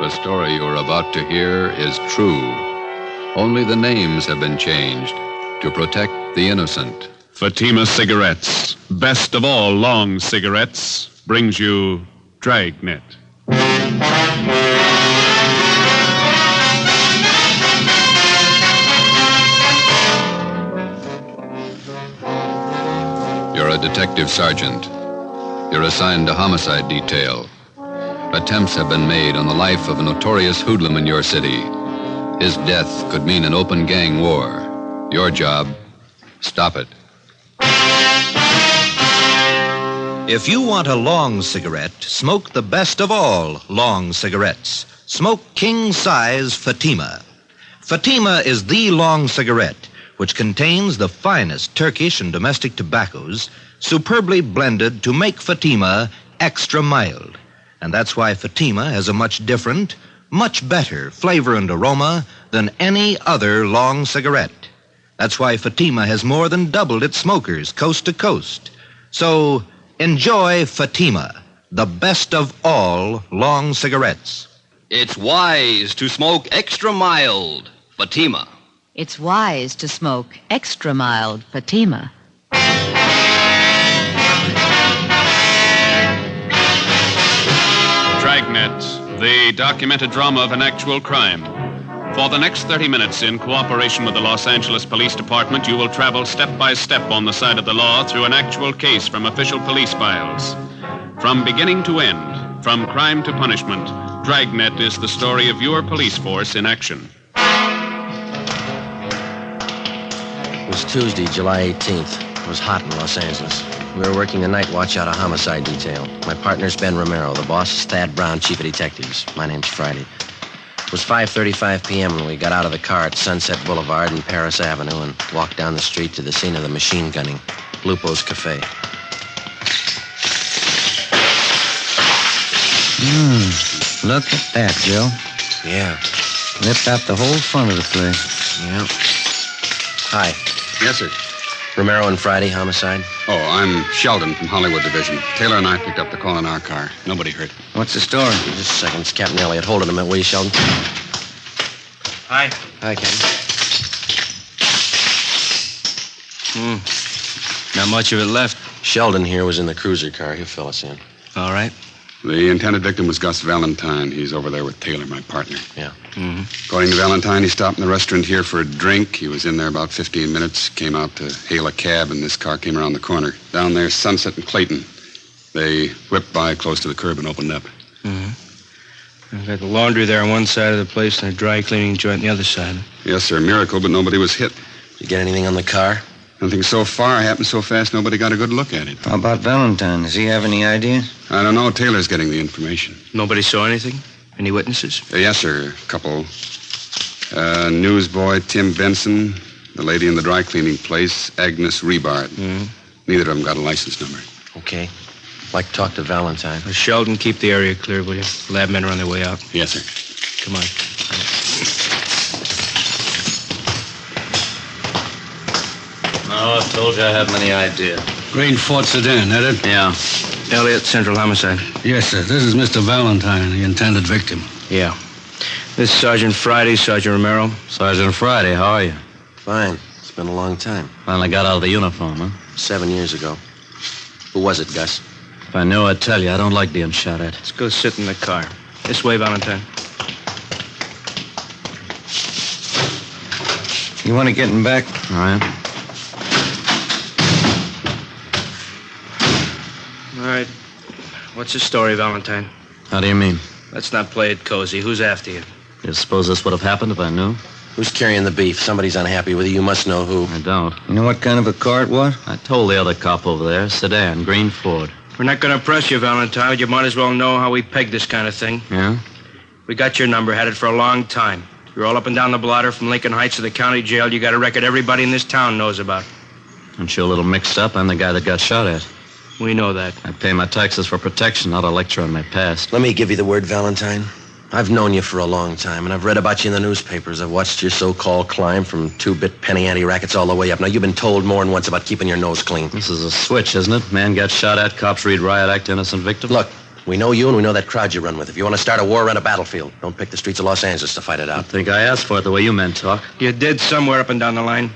The story you're about to hear is true. Only the names have been changed to protect the innocent. Fatima Cigarettes, best of all long cigarettes, brings you Dragnet. You're a detective sergeant. You're assigned to homicide detail. Attempts have been made on the life of a notorious hoodlum in your city. His death could mean an open gang war. Your job, stop it. If you want a long cigarette, smoke the best of all long cigarettes. Smoke king-size Fatima. Fatima is the long cigarette, which contains the finest Turkish and domestic tobaccos, superbly blended to make Fatima extra mild. And that's why Fatima has a much different, much better flavor and aroma than any other long cigarette. That's why Fatima has more than doubled its smokers coast to coast. So enjoy Fatima, the best of all long cigarettes. It's wise to smoke extra mild Fatima. It's wise to smoke extra mild Fatima. Dragnet, the documented drama of an actual crime. For the next 30 minutes, in cooperation with the Los Angeles Police Department, you will travel step by step on the side of the law through an actual case from official police files. From beginning to end, from crime to punishment, Dragnet is the story of your police force in action. It was Tuesday, July 18th. It was hot in Los Angeles. We were working the night watch out of homicide detail. My partner's Ben Romero. The boss is Thad Brown, chief of detectives. My name's Friday. It was 5:35 p.m. when we got out of the car at Sunset Boulevard and Paris Avenue and walked down the street to the scene of the machine gunning, Lupo's Cafe. Look at that, Joe. Yeah. Ripped out the whole front of the place. Yeah. Hi. Yes, sir. Romero and Friday, homicide. Oh, I'm Sheldon from Hollywood Division. Taylor and I picked up the call in our car. Nobody hurt. What's the story? Just a second. It's Captain Elliott. Hold it a minute, will you, Sheldon? Hi. Hi, Captain. Not much of it left. Sheldon here was in the cruiser car. He'll fill us in. All right. The intended victim was Gus Valentine. He's over there with Taylor, my partner. Yeah. According to Valentine, he stopped in the restaurant here for a drink. He was in there about 15 minutes, came out to hail a cab, and this car came around the corner. Down there, Sunset and Clayton. They whipped by close to the curb and opened up. I've got the laundry there on one side of the place and a dry cleaning joint on the other side. Yes, sir, miracle, but nobody was hit. Did you get anything on the car? Nothing so far. Happened so fast, nobody got a good look at it. How about Valentine? Does he have any idea? I don't know. Taylor's getting the information. Nobody saw anything? Any witnesses? Yes, sir. A couple. Newsboy Tim Benson, the lady in the dry cleaning place, Agnes Rebard. Neither of them got a license number. Okay. I'd like to talk to Valentine. Sheldon, keep the area clear, will you? Lab men are on their way out. Yes, sir. Come on. Oh, I told you I haven't any idea. Green Fort Sedan, that it? Yeah. Elliott, Central Homicide. Yes, sir. This is Mr. Valentine, the intended victim. Yeah. This is Sergeant Friday, Sergeant Romero. Sergeant Friday, how are you? Fine. It's been a long time. Finally got out of the uniform, huh? 7 years ago. Who was it, Gus? If I knew, I'd tell you. I don't like being shot at. Let's go sit in the car. This way, Valentine. You want to get him back? All right. All right. What's the story, Valentine? How do you mean? Let's not play it cozy. Who's after you? You suppose this would have happened if I knew? Who's carrying the beef? Somebody's unhappy with you. You must know who. I don't. You know what kind of a car it was? I told the other cop over there, sedan, green Ford. We're not going to press you, Valentine, but you might as well know how we peg this kind of thing. Yeah? We got your number, had it for a long time. You're all up and down the blotter from Lincoln Heights to the county jail. You got a record everybody in this town knows about. Aren't you a little mixed up? I'm the guy that got shot at. We know that. I pay my taxes for protection, not a lecture on my past. Let me give you the word, Valentine. I've known you for a long time, and I've read about you in the newspapers. I've watched your so-called climb from two-bit penny ante rackets all the way up. Now, you've been told more than once about keeping your nose clean. This is a switch, isn't it? Man gets shot at, cops read riot act, innocent victim. Look, We know you and we know that crowd you run with. If you want to start a war, run a battlefield. Don't pick the streets of Los Angeles to fight it I out. think I asked for it the way you men talk. You did somewhere up and down the line.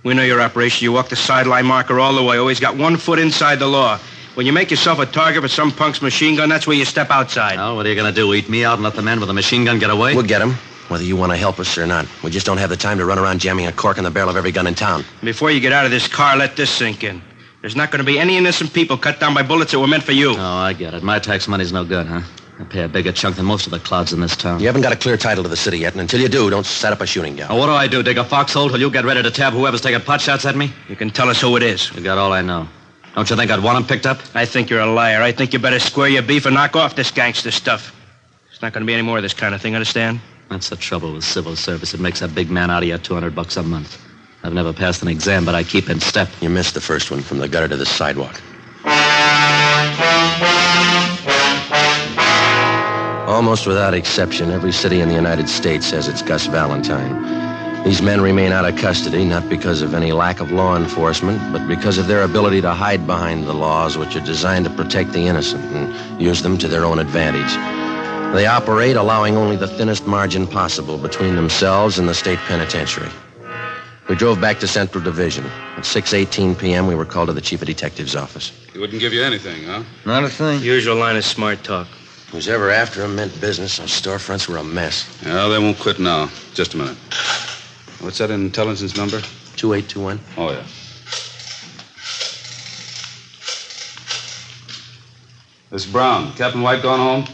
We know your operation. You walk the sideline marker all the way. Always got 1 foot inside the law. When you make yourself a target for some punk's machine gun, that's where you step outside. Well, what are you going to do? Eat me out and let the man with the machine gun get away? We'll get him, whether you want to help us or not. We just don't have the time to run around jamming a cork in the barrel of every gun in town. Before you get out of this car, let this sink in. There's not going to be any innocent people cut down by bullets that were meant for you. Oh, I get it. My tax money's no good, huh? I pay a bigger chunk than most of the clouds in this town. You haven't got a clear title to the city yet, and until you do, don't set up a shooting gallery. Now, what do I do? Dig a foxhole till you get ready to tab whoever's taking pot shots at me? You can tell us who it is. You got all I know. Don't you think I'd want him picked up? I think you're a liar. I think you better square your beef and knock off this gangster stuff. There's not going to be any more of this kind of thing, understand? That's the trouble with civil service. It makes a big man out of you $200 a month. I've never passed an exam, but I keep in step. You missed the first one from the gutter to the sidewalk. Almost without exception, every city in the United States has its Gus Valentine. These men remain out of custody, not because of any lack of law enforcement, but because of their ability to hide behind the laws which are designed to protect the innocent and use them to their own advantage. They operate allowing only the thinnest margin possible between themselves and the state penitentiary. We drove back to Central Division. At 6:18 p.m., we were called to the chief of detective's office. He wouldn't give you anything, huh? Not a thing. Usual line of smart talk. Who's ever after him meant business. Those storefronts were a mess. Yeah, they won't quit now. Just a minute. What's that intelligence number? 2821. Oh, yeah. Miss Brown, Captain White gone home?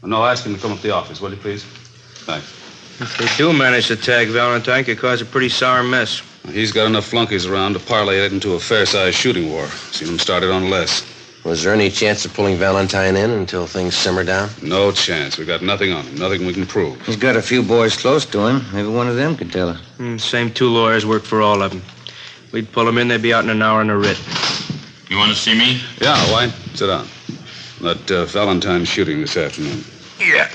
No, ask him to come up to the office, will you, please? Thanks. If they do manage to tag Valentine, it could cause a pretty sour mess. He's got enough flunkies around to parlay it into a fair-sized shooting war. Seen him started on less. Was there any chance of pulling Valentine in until things simmer down? No chance. We got nothing on him. Nothing we can prove. He's got a few boys close to him. Maybe one of them could tell her. Same 2 lawyers work for all of them. We'd pull them in, they'd be out in an hour in a writ. You want to see me? Yeah, White. Sit down. That Valentine shooting this afternoon. Yeah.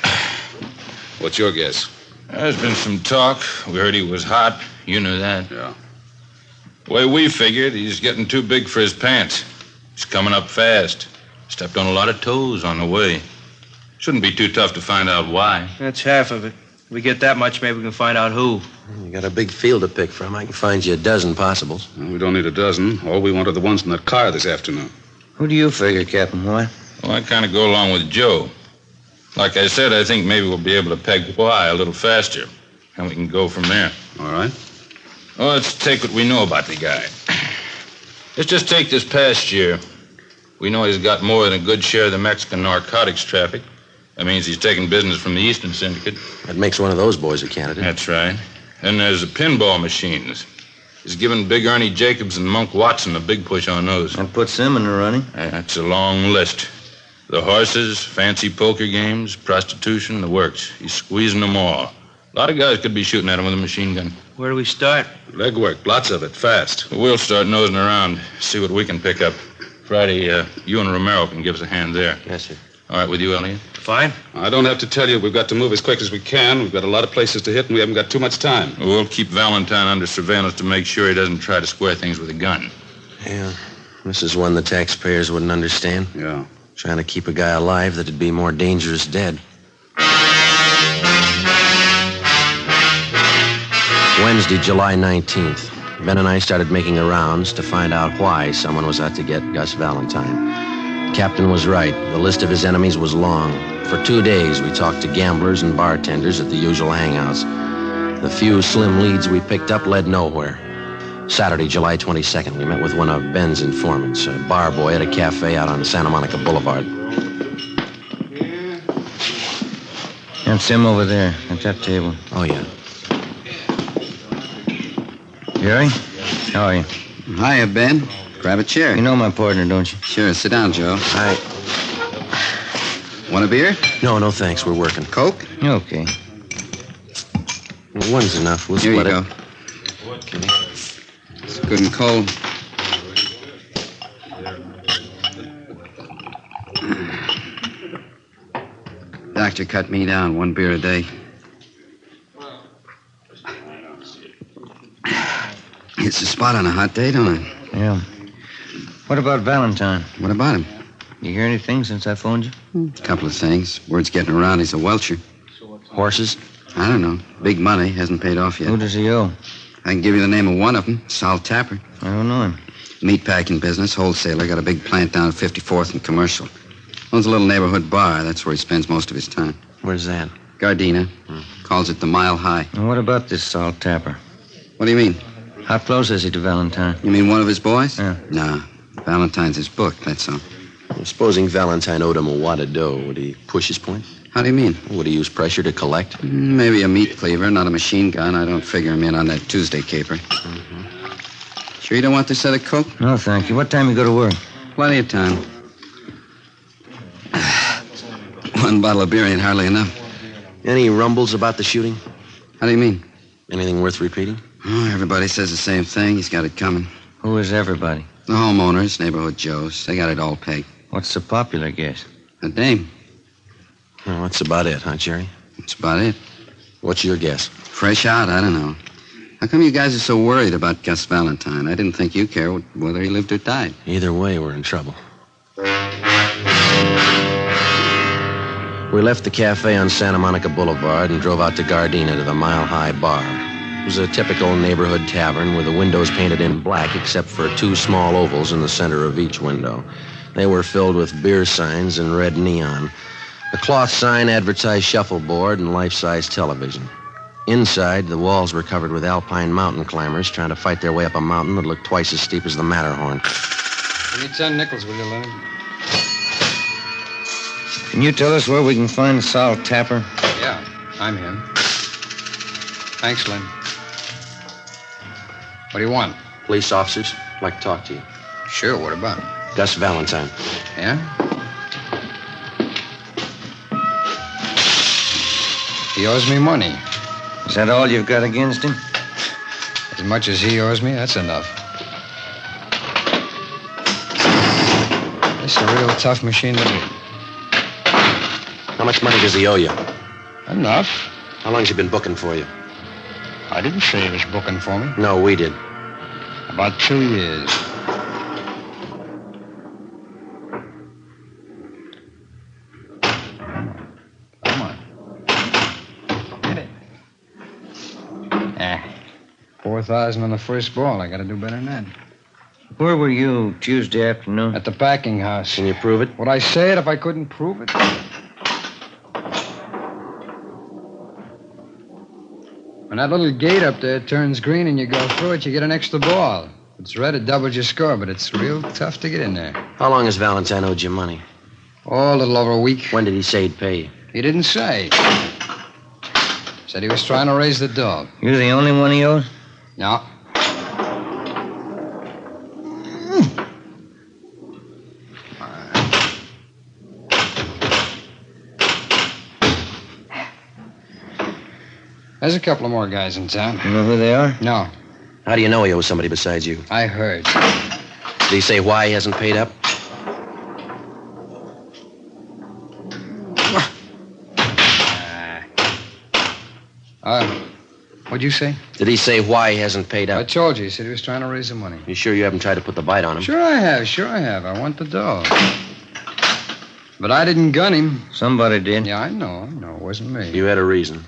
What's your guess? There's been some talk. We heard he was hot. You knew that. Yeah. The way we figured, he's getting too big for his pants. He's coming up fast. Stepped on a lot of toes on the way. Shouldn't be too tough to find out why. That's half of it. If we get that much, maybe we can find out who. You got a big field to pick from. I can find you a dozen possibles. Well, we don't need a dozen. All we want are the ones from that car this afternoon. Who do you figure, Captain White? Well, I kind of go along with Joe. Like I said, I think maybe we'll be able to peg why a little faster. And we can go from there. All right. Well, let's take what we know about the guy. Let's just take this past year. We know he's got more than a good share of the Mexican narcotics traffic. That means he's taking business from the Eastern Syndicate. That makes one of those boys a candidate. That's right. And there's the pinball machines. He's given Big Ernie Jacobs and Monk Watson a big push on those. That puts them in the running. That's a long list. The horses, fancy poker games, prostitution, the works. He's squeezing them all. A lot of guys could be shooting at him with a machine gun. Where do we start? Legwork. Lots of it. Fast. We'll start nosing around, see what we can pick up. Friday, you and Romero can give us a hand there. Yes, sir. All right with you, Elliot? Fine. I don't have to tell you we've got to move as quick as we can. We've got a lot of places to hit, and we haven't got too much time. We'll keep Valentine under surveillance to make sure he doesn't try to square things with a gun. Yeah. This is one the taxpayers wouldn't understand. Yeah. Trying to keep a guy alive that'd be more dangerous dead. Wednesday, July 19th. Ben and I started making the rounds to find out why someone was out to get Gus Valentine. Captain was right. The list of his enemies was long. For 2 days, we talked to gamblers and bartenders at the usual hangouts. The few slim leads we picked up led nowhere. Saturday, July 22nd, we met with one of Ben's informants, a bar boy at a cafe out on Santa Monica Boulevard. That's him over there at that table. Oh, yeah. Jerry? How are you? Hiya, Ben. Grab a chair. You know my partner, don't you? Sure, sit down, Joe. Hi. Want a beer? No, thanks. We're working. Coke? Okay. Well, one's enough. We'll Here you split go. it. Okay. It's good and cold. Doctor cut me down 1 beer a day. It's a spot on a hot day, don't it? Yeah. What about Valentine? What about him? You hear anything since I phoned you? A couple of things. Word's getting around he's a welcher. Horses? I don't know. Big money. Hasn't paid off yet. Who does he owe? I can give you the name of one of them. Sal Tapper. I don't know him. Meatpacking business, wholesaler. Got a big plant down at 54th and Commercial. Owns a little neighborhood bar. That's where he spends most of his time. Where's that? Gardena. Calls it the Mile High. And what about this Sal Tapper? What do you mean? How close is he to Valentine? You mean one of his boys? Yeah. Nah. Valentine's his book, that's all. Well, supposing Valentine owed him a wad of dough, would he push his point? How do you mean? Would he use pressure to collect? Maybe a meat cleaver, not a machine gun. I don't figure him in on that Tuesday caper. Sure you don't want this set of coke? No, thank you. What time you go to work? Plenty of time. One bottle of beer ain't hardly enough. Any rumbles about the shooting? How do you mean? Anything worth repeating? Oh, everybody says the same thing. He's got it coming. Who is everybody? The homeowners, neighborhood Joes. They got it all pegged. What's the popular guess? A dame. Well, that's about it, huh, Jerry? That's about it. What's your guess? Fresh out, I don't know. How come you guys are so worried about Gus Valentine? I didn't think you cared whether he lived or died. Either way, we're in trouble. We left the cafe on Santa Monica Boulevard and drove out to Gardena to the Mile High Bar. It was a typical neighborhood tavern with the windows painted in black except for two small ovals in the center of each window. They were filled with beer signs and red neon. A cloth sign advertised shuffleboard and life-size television. Inside, the walls were covered with alpine mountain climbers trying to fight their way up a mountain that looked twice as steep as the Matterhorn. Give me 10 nickels, will you, Leonard? Can you tell us where we can find Sal Tapper? Yeah, I'm him. Thanks, Lynn. What do you want? Police officers, I'd like to talk to you. Sure, what about? Gus Valentine. Yeah? He owes me money. Is that all you've got against him? As much as he owes me, that's enough. This is a real tough machine to beat. How much money does he owe you? Enough. How long's he been booking for you? I didn't say he was booking for me. No, we did. About 2 years. Come on. Hit it. 4,000 on the first ball. I gotta do better than that. Where were you Tuesday afternoon? At the packing house. Can you prove it? Would I say it if I couldn't prove it? When that little gate up there turns green and you go through it, you get an extra ball. If it's red, it doubles your score, but it's real tough to get in there. How long has Valentine owed you money? Oh, a little over a week. When did he say he'd pay you? He didn't say. Said he was trying to raise the dog. You're the only one he owes? No. There's a couple of more guys in town. You know who they are? No. How do you know he owes somebody besides you? I heard. Did he say why he hasn't paid up? What'd you say? Did he say why he hasn't paid I up? told you. He said he was trying to raise the money. You sure you haven't tried to put the bite on him? Sure I have. I want the dog. But I didn't gun him. Somebody did. Yeah, I know. It wasn't me. You had a reason.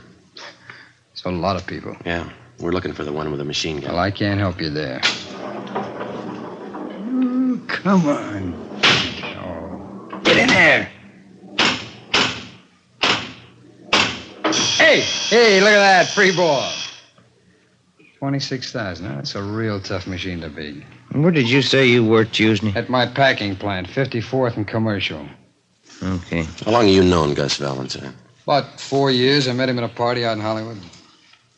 It's a lot of people. Yeah, we're looking for the one with a machine gun. Well, I can't help you there. Ooh, come on. Oh. Get in there. Hey, look at that. Free ball. 26,000. Now, that's a real tough machine to beat. Where did you say you worked Tuesday? At my packing plant, 54th and Commercial. Okay. How long have you known Gus Valentine? About 4 years. I met him at a party out in Hollywood.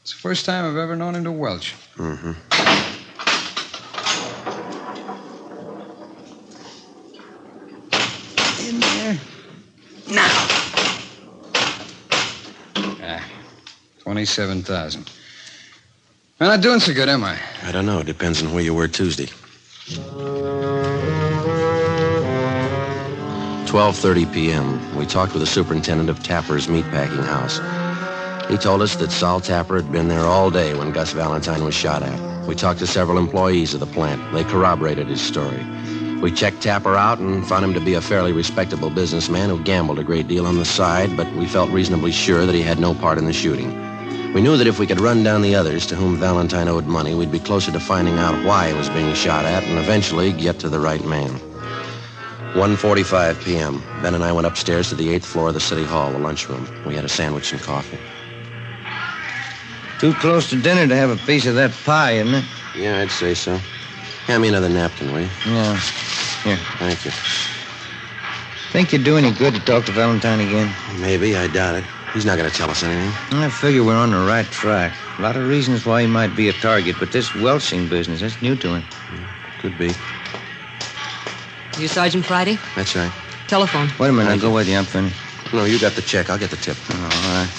It's the first time I've ever known him to welch. Mm-hmm. In there. Now. 27,000. I'm not doing so good, am I? I don't know. It depends on where you were Tuesday. 12:30 p.m. We talked with the superintendent of Tapper's meatpacking house. He told us that Sal Tapper had been there all day when Gus Valentine was shot at. We talked to several employees of the plant. They corroborated his story. We checked Tapper out and found him to be a fairly respectable businessman who gambled a great deal on the side, but we felt reasonably sure that he had no part in the shooting. We knew that if we could run down the others to whom Valentine owed money, we'd be closer to finding out why he was being shot at and eventually get to the right man. 1:45 p.m. Ben and I went upstairs to the 8th floor of the city hall, the lunchroom. We had a sandwich and coffee. Too close to dinner to have a piece of that pie, isn't it? Yeah, I'd say so. Hand me another napkin, will you? Yeah. Here. Thank you. Think you'd do any good to talk to Valentine again? Maybe. I doubt it. He's not going to tell us anything. I figure we're on the right track. A lot of reasons why he might be a target, but this welching business, that's new to him. Could be. You Sergeant Friday? That's right. Telephone. Wait a minute. I'll go with you. I'm finished. No, you got the check. I'll get the tip. Oh, all right.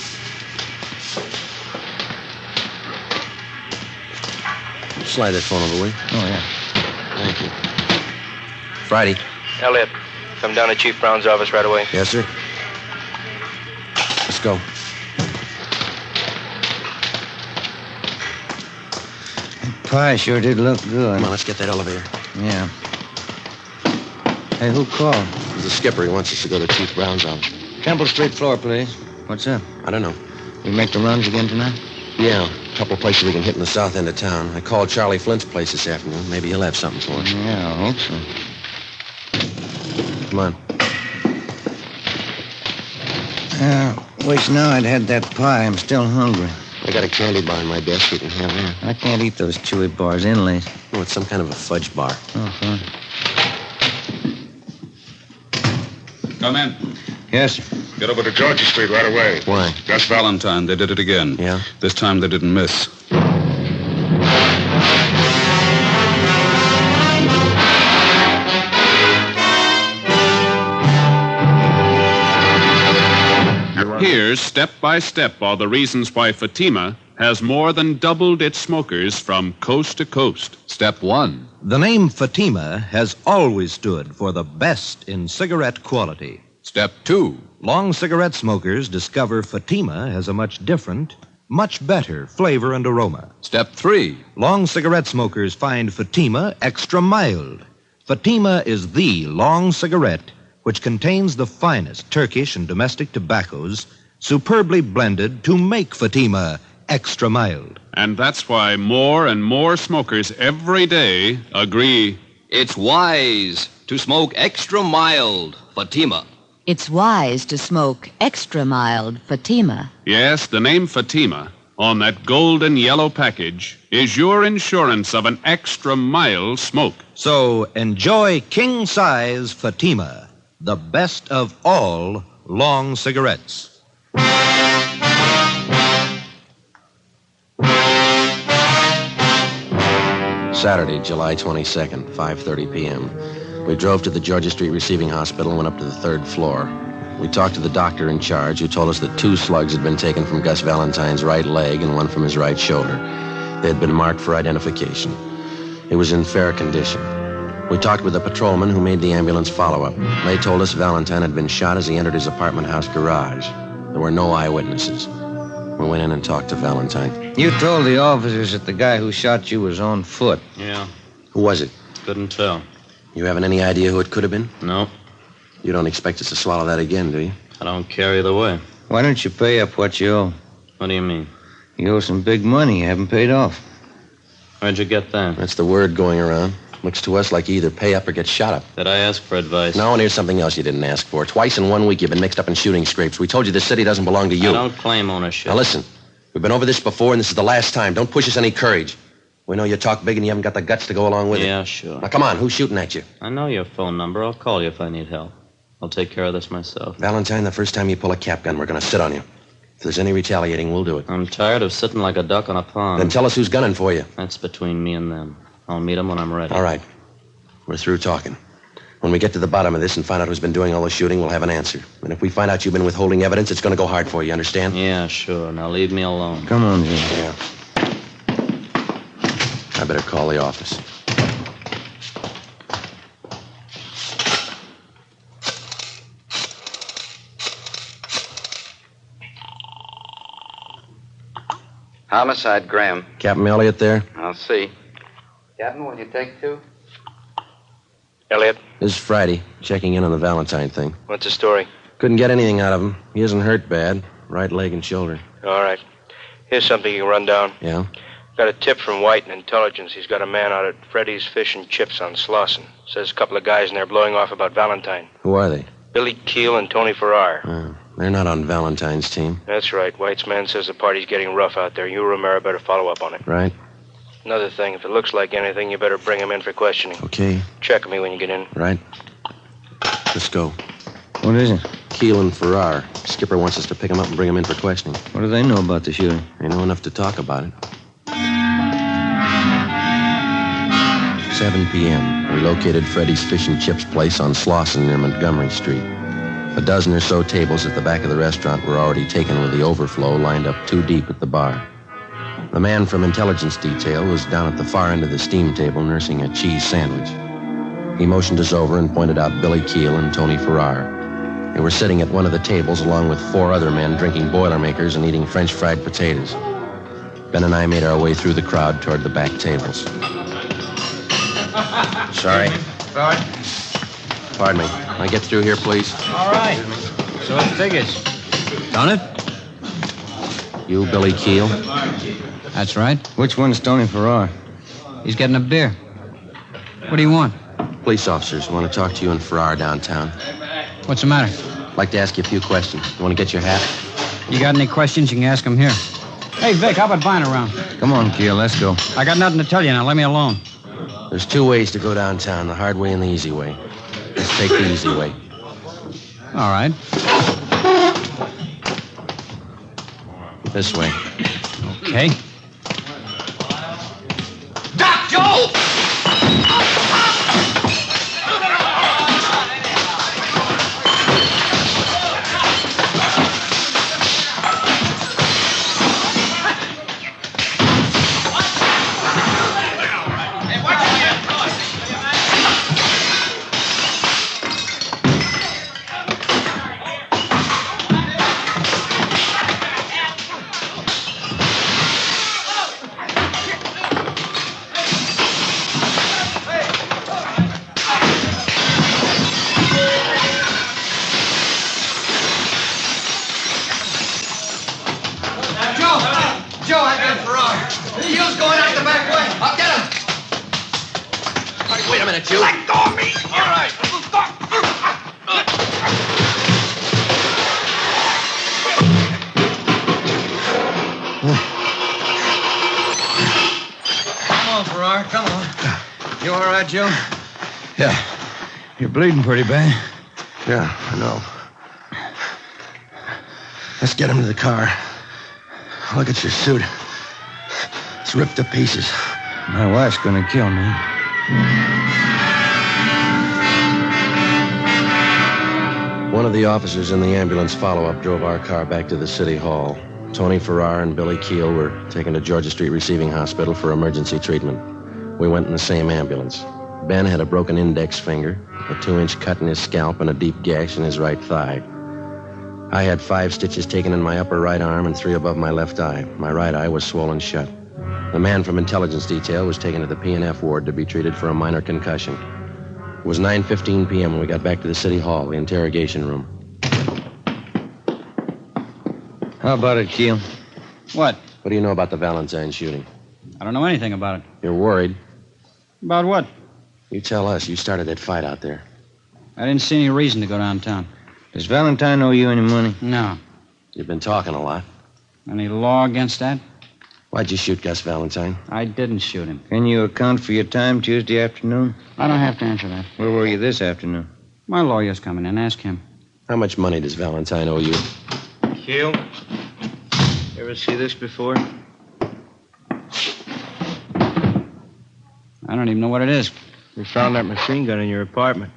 Slide that phone over, will you? Oh, yeah. Thank you. Friday. Elliot, come down to Chief Brown's office right away. Yes, sir. Let's go. Pie sure did look good. Come on, let's get that elevator. Yeah. Hey, who called? The skipper. He wants us to go to Chief Brown's office. Temple Street floor, please. What's up? I don't know. We make the runs again tonight? Yeah, a couple of places we can hit in the south end of town. I called Charlie Flint's place this afternoon. Maybe he'll have something for us. Yeah, I hope so. Come on. Wish now I'd had that pie. I'm still hungry. I got a candy bar in my desk you can have there. I can't eat those chewy bars inlays. Oh, it's some kind of a fudge bar. Oh, fine. Come in. Yes, sir. Get over to Georgia Street right away. Why? Gus Valentine. They did it again. Yeah? This time they didn't miss. Here, step by step, are the reasons why Fatima has more than doubled its smokers from coast to coast. Step 1. The name Fatima has always stood for the best in cigarette quality. Step 2. Long cigarette smokers discover Fatima has a much different, much better flavor and aroma. Step 3. Long cigarette smokers find Fatima extra mild. Fatima is the long cigarette which contains the finest Turkish and domestic tobaccos superbly blended to make Fatima extra mild. And that's why more and more smokers every day agree It's wise to smoke extra mild Fatima. It's wise to smoke extra mild Fatima. Yes, the name Fatima on that golden yellow package is your insurance of an extra mild smoke. So enjoy king-size Fatima, the best of all long cigarettes. Saturday, July 22nd, 5:30 p.m. We drove to the Georgia Street Receiving Hospital and went up to the 3rd floor. We talked to the doctor in charge, who told us that 2 slugs had been taken from Gus Valentine's right leg and 1 from his right shoulder. They had been marked for identification. He was in fair condition. We talked with the patrolman who made the ambulance follow-up. They told us Valentine had been shot as he entered his apartment house garage. There were no eyewitnesses. We went in and talked to Valentine. You told the officers that the guy who shot you was on foot. Yeah, Who was it? couldn't tell. You haven't any idea who it could have been? No, You don't expect us to swallow that again, do you? I don't care either way. Why don't you pay up what you owe? What do you mean? You owe some big money you haven't paid off. Where'd you get that? That's the word going around. Looks to us like you either pay up or get shot up. Did I ask for advice? No, and here's something else you didn't ask for. Twice in 1 week you've been mixed up in shooting scrapes. We told you this city doesn't belong to you. I don't claim ownership. Now listen, we've been over this before, and this is the last time. Don't push us any courage. We know you talk big and you haven't got the guts to go along with it. Yeah, sure. Now come on, who's shooting at you? I know your phone number. I'll call you if I need help. I'll take care of this myself. Valentine, the first time you pull a cap gun, we're going to sit on you. If there's any retaliating, we'll do it. I'm tired of sitting like a duck on a pond. Then tell us who's gunning for you. That's between me and them. I'll meet them when I'm ready. All right. We're through talking. When we get to the bottom of this and find out who's been doing all the shooting, we'll have an answer. And if we find out you've been withholding evidence, it's going to go hard for you, understand? Yeah, sure. Now leave me alone. Come on, Jim. Yeah. I better call the office. Homicide, Graham. Captain Elliott there? I'll see. Captain, will you take 2? Elliot? This is Friday, checking in on the Valentine thing. What's the story? Couldn't get anything out of him. He isn't hurt bad. Right leg and shoulder. All right. Here's something you can run down. Yeah? Got a tip from White in Intelligence. He's got a man out at Freddy's Fish and Chips on Slauson. Says a couple of guys in there blowing off about Valentine. Who are they? Billy Keel and Tony Farrar. They're not on Valentine's team. That's right. White's man says the party's getting rough out there. You, Romero, better follow up on it. Right. Another thing, if it looks like anything, you better bring him in for questioning. Okay. Check me when you get in. Right. Let's go. What is it? Keel and Farrar. Skipper wants us to pick him up and bring him in for questioning. What do they know about the shooting? They know enough to talk about it. 7 p.m. We located Freddy's Fish and Chips place on Slauson near Montgomery Street. A dozen or so tables at the back of the restaurant were already taken with the overflow lined up 2 deep at the bar. The man from Intelligence Detail was down at the far end of the steam table nursing a cheese sandwich. He motioned us over and pointed out Billy Keel and Tony Farrar. They were sitting at one of the tables along with 4 other men drinking Boilermakers and eating French fried potatoes. Ben and I made our way through the crowd toward the back tables. Sorry. Sorry. Pardon me. Can I get through here, please? All right. So it figures. Done it? You, Billy Keel? That's right. Which one's Tony Farrar? He's getting a beer. What do you want? Police officers want to talk to you and Farrar downtown. What's the matter? I'd like to ask you a few questions. You want to get your hat? You got any questions, you can ask him here. Hey, Vic, how about buying around? Come on, Keel, let's go. I got nothing to tell you now. Let me alone. There's 2 ways to go downtown, the hard way and the easy way. Let's take the easy way. All right. This way. Okay. Doc Joe! Joe, I got Farrar. Keel's going out the back way. I'll get him. Wait a minute, you. Let go of me. All right. Come on, Farrar. Come on. You all right, Joe? Yeah. You're bleeding pretty bad. Yeah, I know. Let's get him to the car. Look at your suit. It's ripped to pieces. My wife's gonna kill me. One of the officers in the ambulance follow-up drove our car back to the city hall. Tony Farrar and Billy Keel were taken to Georgia Street Receiving Hospital for emergency treatment. We went in the same ambulance. Ben had a broken index finger, a 2-inch cut in his scalp, and a deep gash in his right thigh. I had 5 stitches taken in my upper right arm and 3 above my left eye. My right eye was swollen shut. The man from Intelligence Detail was taken to the P&F ward to be treated for a minor concussion. It was 9:15 p.m. when we got back to the city hall, the interrogation room. How about it, Keel? What? What do you know about the Valentine shooting? I don't know anything about it. You're worried. About what? You tell us. You started that fight out there. I didn't see any reason to go downtown. Does Valentine owe you any money? No. You've been talking a lot. Any law against that? Why'd you shoot Gus Valentine? I didn't shoot him. Can you account for your time Tuesday afternoon? I don't have to answer that. Where were you this afternoon? My lawyer's coming in. Ask him. How much money does Valentine owe you? Keel, ever see this before? I don't even know what it is. We found that machine gun in your apartment.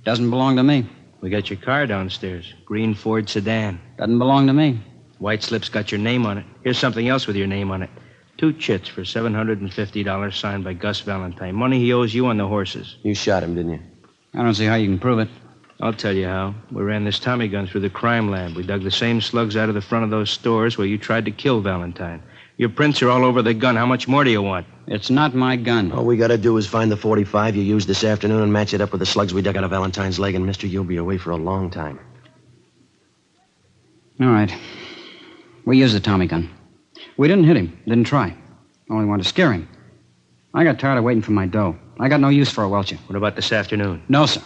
Doesn't belong to me. We got your car downstairs. Green Ford sedan. Doesn't belong to me. White slip's got your name on it. Here's something else with your name on it. 2 chits for $750 signed by Gus Valentine. Money he owes you on the horses. You shot him, didn't you? I don't see how you can prove it. I'll tell you how. We ran this Tommy gun through the crime lab. We dug the same slugs out of the front of those stores where you tried to kill Valentine. Your prints are all over the gun. How much more do you want? It's not my gun. All we gotta do is find the 45 you used this afternoon and match it up with the slugs we dug out of Valentine's leg, and mister, you'll be away for a long time. All right. We used the Tommy gun. We didn't hit him. Didn't try. Only wanted to scare him. I got tired of waiting for my dough. I got no use for a welcher. What about this afternoon? No, sir.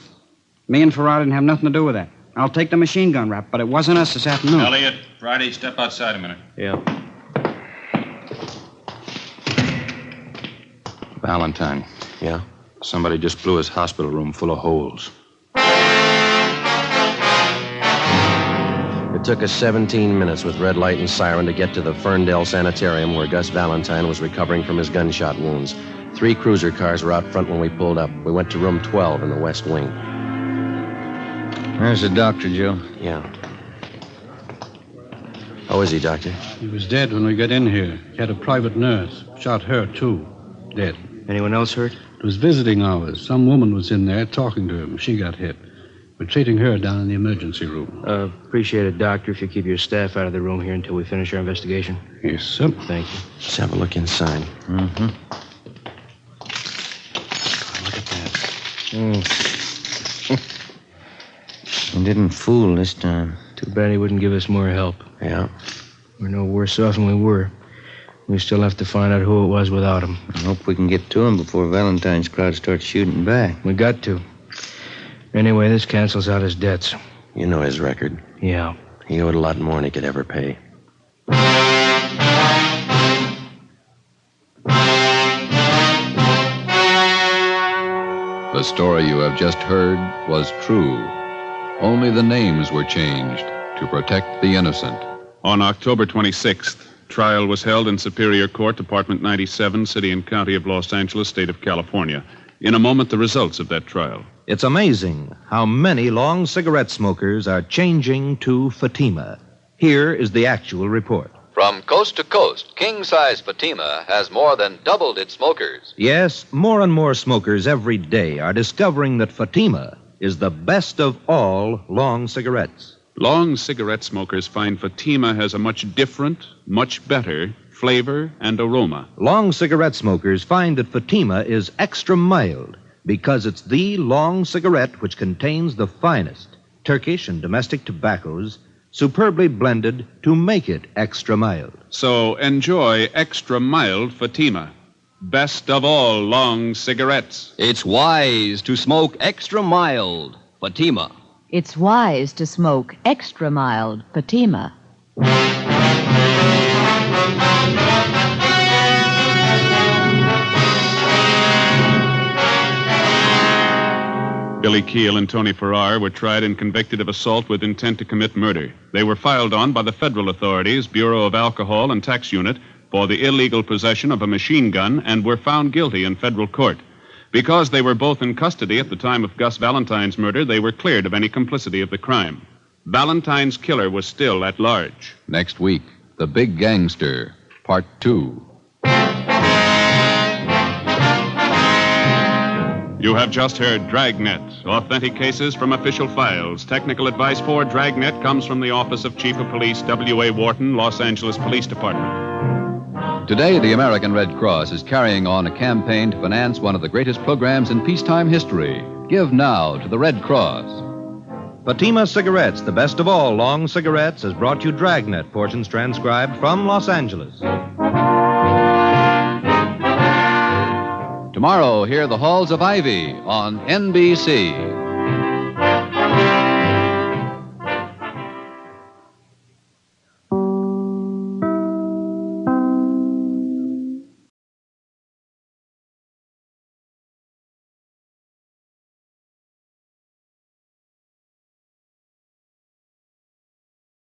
Me and Farrar didn't have nothing to do with that. I'll take the machine gun rap, but it wasn't us this afternoon. Elliot, Friday, step outside a minute. Yeah. Valentine. Yeah? Somebody just blew his hospital room full of holes. It took us 17 minutes with red light and siren to get to the Ferndale Sanitarium where Gus Valentine was recovering from his gunshot wounds. 3 cruiser cars were out front when we pulled up. We went to room 12 in the West Wing. There's the doctor, Joe. Yeah. How is he, Doctor? He was dead when we got in here. He had a private nurse. Shot her, too. Dead. Anyone else hurt? It was visiting hours. Some woman was in there talking to him. She got hit. We're treating her down in the emergency room. Appreciate it, Doctor, if you keep your staff out of the room here until we finish our investigation. Yes, sir. Thank you. Let's have a look inside. Mm-hmm. Look at that. He didn't fool this time. Too bad he wouldn't give us more help. Yeah. We're no worse off than we were. We still have to find out who it was without him. I hope we can get to him before Valentine's crowd starts shooting back. We got to. Anyway, this cancels out his debts. You know his record. Yeah. He owed a lot more than he could ever pay. The story you have just heard was true. Only the names were changed to protect the innocent. On October 26th, trial was held in Superior Court, Department 97, City and County of Los Angeles, State of California. In a moment, the results of that trial. It's amazing how many long cigarette smokers are changing to Fatima. Here is the actual report. From coast to coast, king-size Fatima has more than doubled its smokers. Yes, more and more smokers every day are discovering that Fatima is the best of all long cigarettes. Long cigarette smokers find Fatima has a much different, much better flavor and aroma. Long cigarette smokers find that Fatima is extra mild because it's the long cigarette which contains the finest Turkish and domestic tobaccos superbly blended to make it extra mild. So enjoy extra mild Fatima. Best of all long cigarettes. It's wise to smoke extra mild Fatima. It's wise to smoke extra mild Fatima. Billy Keel and Tony Farrar were tried and convicted of assault with intent to commit murder. They were filed on by the federal authorities, Bureau of Alcohol and Tax Unit, for the illegal possession of a machine gun and were found guilty in federal court. Because they were both in custody at the time of Gus Valentine's murder, they were cleared of any complicity of the crime. Valentine's killer was still at large. Next week, The Big Gangster, Part 2. You have just heard Dragnet, authentic cases from official files. Technical advice for Dragnet comes from the Office of Chief of Police W.A. Wharton, Los Angeles Police Department. Today, the American Red Cross is carrying on a campaign to finance one of the greatest programs in peacetime history. Give now to the Red Cross. Fatima Cigarettes, the best of all long cigarettes, has brought you Dragnet, portions transcribed from Los Angeles. Tomorrow, hear The Halls of Ivy on NBC.